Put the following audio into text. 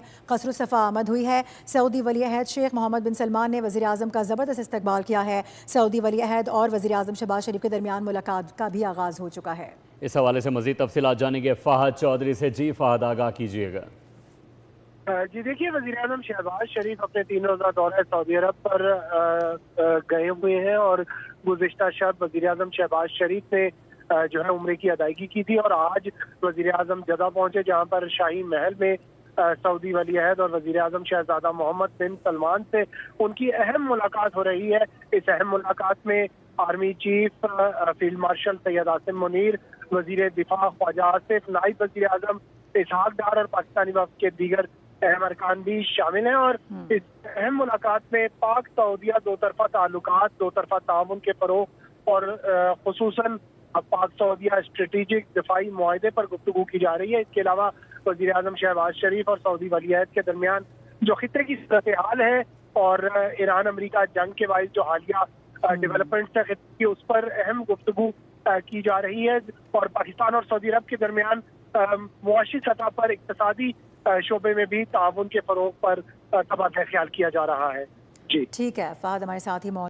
میں قصر الصفا آمد ہوئی ہے۔ سعودی ولی عہد شیخ محمد بن سلمان نے وزیر اعظم کا زبردست استقبال کیا ہے۔ سعودی ولی عہد اور وزیر اعظم شہباز شریف کے درمیان ملاقات کا بھی آغاز ہو چکا ہے۔ اس حوالے سے مزید تفصیلات جانیں گے فہد چودھری سے۔ جی فہد، آگاہ کیجیے گا۔ جی دیکھیے، وزیر اعظم شہباز شریف اپنے 3 روزہ دورہ سعودی عرب پر گئے ہوئے ہیں اور گزشتہ شب وزیر اعظم شہباز شریف نے جو ہے عمرے کی ادائیگی کی تھی، اور آج وزیر اعظم جدہ پہنچے، جہاں پر شاہی محل میں سعودی ولی عہد اور وزیر اعظم شہزادہ محمد بن سلمان سے ان کی اہم ملاقات ہو رہی ہے۔ اس اہم ملاقات میں army chief field marshal Syed Asim Munir, وزیر دفاع خواجہ آصف، نائب وزیر اعظم اسحاق ڈار اور پاکستانی وفد کے دیگر اہم ارکان بھی شامل ہیں۔ اور اس اہم ملاقات میں پاک سعودیہ دو طرفہ تعلقات، دو طرفہ تعاون کے فروغ اور خصوصاً پاک سعودیہ اسٹریٹجک دفاعی معاہدے پر گفتگو کی جا رہی ہے۔ اس کے علاوہ وزیر اعظم شہباز شریف اور سعودی ولی عہد کے درمیان جو خطے کی صورتحال ہے اور ایران امریکہ جنگ کے باعث جو حالیہ ڈیولپمنٹس ہے خطے کی، اس پر اہم گفتگو کی جا رہی ہے، اور پاکستان اور سعودی عرب کے درمیان معاشی سطح پر اقتصادی شعبے میں بھی تعاون کے فروغ پر تبادلہ خیال کیا جا رہا ہے۔ جی ٹھیک ہے، فہد ہمارے ساتھ ہی